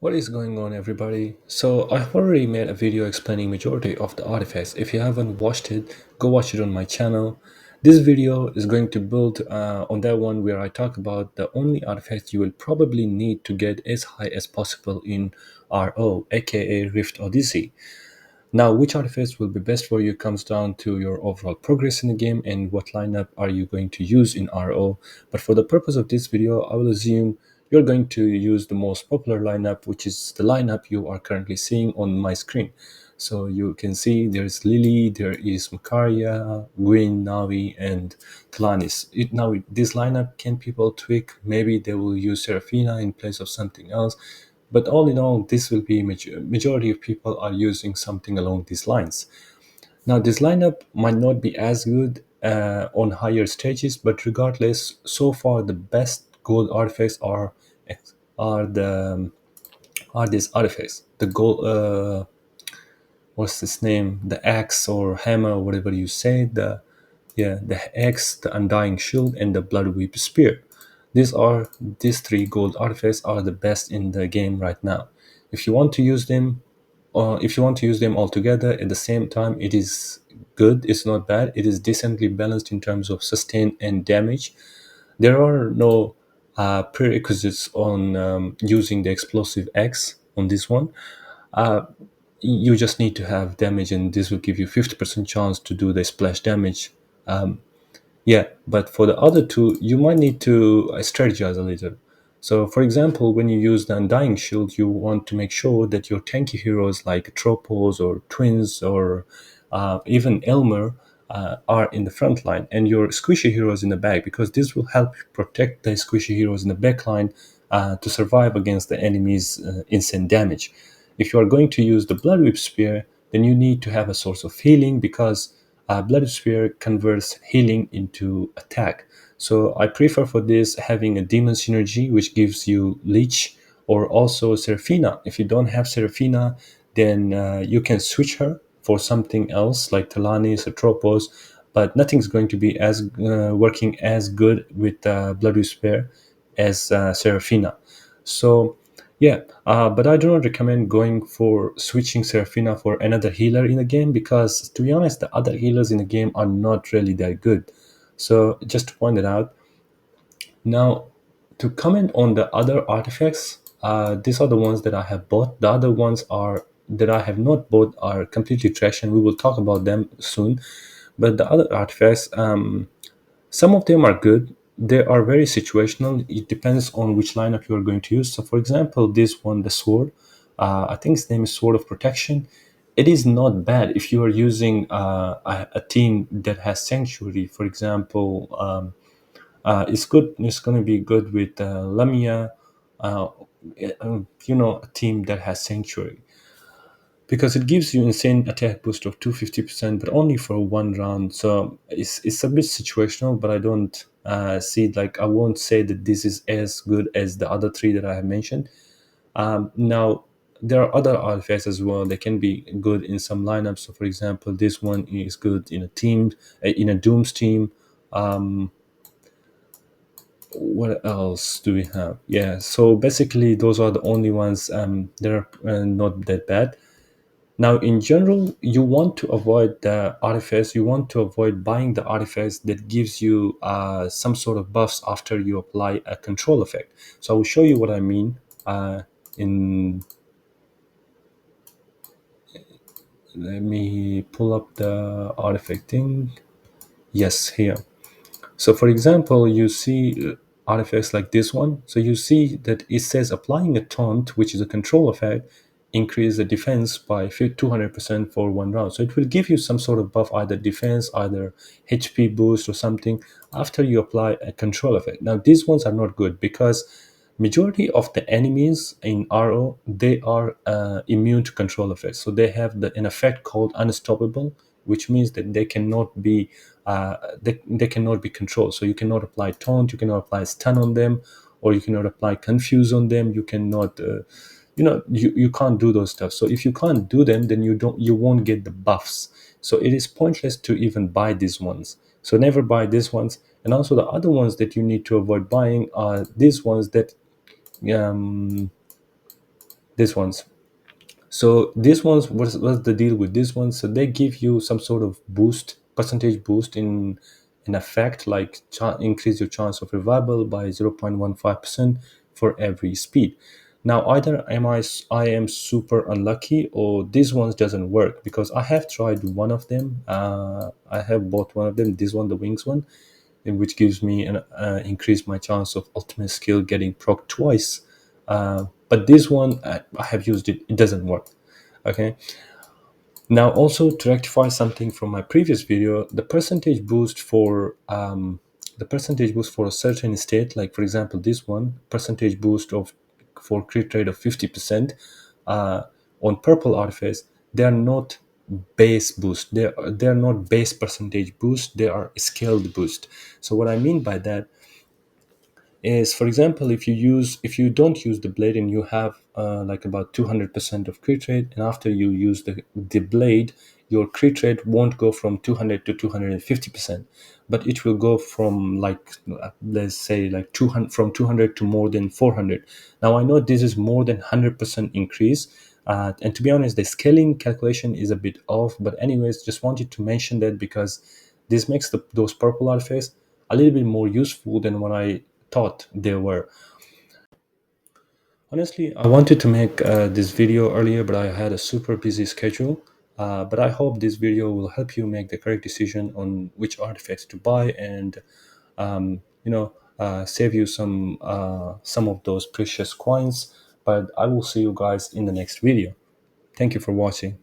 What is going on, everybody? So I've already made a video explaining majority of the artifacts. If you haven't watched it, go watch it on my channel. This video is going to build on that one where I talk about the only artifacts you will probably need to get as high as possible in RO, aka Rift Odyssey. Now, which artifacts will be best for you comes down to your overall progress in the game and what lineup are you going to use in RO. But for the purpose of this video, I will assume you're going to use the most popular lineup, which is the lineup you are currently seeing on my screen. So you can see there's Lily, there is Makaria, Gwyn, Navi, and Talanis. Now, this lineup, can people tweak? Maybe they will use Seraphina in place of something else. But all in all, this will be majority of people are using something along these lines. Now, this lineup might not be as good on higher stages, but regardless, so far the best gold artifacts are the are these artifacts. The gold, what's this name? The axe or hammer, whatever you say. The axe, the undying shield, and the blood whip spear. These three gold artifacts are the best in the game right now. If you want to use them, if you want to use them all together at the same time, it is good. It's not bad. It is decently balanced in terms of sustain and damage. There are no prerequisites on using the explosive X on this one. You just need to have damage, and this will give you 50% chance to do the splash damage. Yeah, but for the other two, you might need to strategize a little. So, for example, when you use the Undying Shield, you want to make sure that your tanky heroes like Tropos or Twins or even Elmer are in the front line, and your squishy heroes in the back, because this will help protect the squishy heroes in the back line to survive against the enemy's instant damage. If you are going to use the Blood Whip Spear, then you need to have a source of healing because Blood Spear converts healing into attack. So I prefer for this having a Demon Synergy, which gives you Leech, or also Seraphina. If you don't have Seraphina, then you can switch her for something else like Talanis or Tropos, but nothing's going to be as working as good with Blood Spear as Seraphina. So yeah, but I do not recommend going for switching Seraphina for another healer in the game because, to be honest, the other healers in the game are not really that good. So just to point it out. Now, to comment on the other artifacts, these are the ones that I have bought. The other ones are that I have not bought are completely trash, and we will talk about them soon. But the other artifacts, some of them are good. They are very situational. It depends on which lineup you are going to use. So, for example, this one, the sword, I think its name is Sword of Protection. It is not bad if you are using a team that has Sanctuary. For example, it's good. It's going to be good with Lamia, uh, a team that has Sanctuary because it gives you insane attack boost of 250%, but only for one round. So it's a bit situational, but I don't see it like I won't say that this is as good as the other three that I have mentioned. Now there are other artifacts as well. They can be good in some lineups. So for example, this one is good in a team, in a Dooms team. Um, what else do we have? Yeah, so basically those are the only ones that are not that bad. Now, in general, you want to avoid the artifacts. You want to avoid buying the artifacts that gives you some sort of buffs after you apply a control effect. So I will show you what I mean. In Let me pull up the artifact thing. Yes, here. So, for example, you see artifacts like this one. So you see that it says applying a taunt, which is a control effect, increase the defense by 200% for one round. So it will give you some sort of buff, either defense, either HP boost or something after you apply a control effect. Now these ones are not good because majority of the enemies in RO, they are immune to control effects. So they have an effect called unstoppable, which means that they cannot be controlled. So you cannot apply taunt, you cannot apply stun on them, or you cannot apply confuse on them. You cannot you can't do those stuff. So if you can't do them, then you won't get the buffs. So it is pointless to even buy these ones. So never buy these ones. And also the other ones that you need to avoid buying are these ones that um, These ones. So this one's what's the deal with this one? So they give you some sort of boost, percentage boost in effect, like increase your chance of revival by 0.15% for every speed. Now either I am super unlucky, or this one doesn't work, because I have tried one of them. I have bought one of them, this one, the wings one, which gives me an increase my chance of ultimate skill getting proc twice. But this one, I have used it, it doesn't work. Okay. Now also, to rectify something from my previous video, the percentage boost for a certain state, like for example this one, percentage boost of for crit rate of 50%, uh, on purple artiface, they are not base boost, they are not base percentage boost, they are scaled boost. So what I mean by that is, for example, if you don't use the blade and you have like about 200% of crit rate, and after you use the blade, your crit rate won't go from 200 to 250%, but it will go from like, let's say like 200, from 200 to more than 400. Now I know this is more than 100% increase, and to be honest, the scaling calculation is a bit off, but anyways, just wanted to mention that because this makes those purple artifacts a little bit more useful than what I thought they were. Honestly, I wanted to make this video earlier, but I had a super busy schedule. But I hope this video will help you make the correct decision on which artifacts to buy, and save you some of those precious coins. But I will see you guys in the next video. Thank you for watching.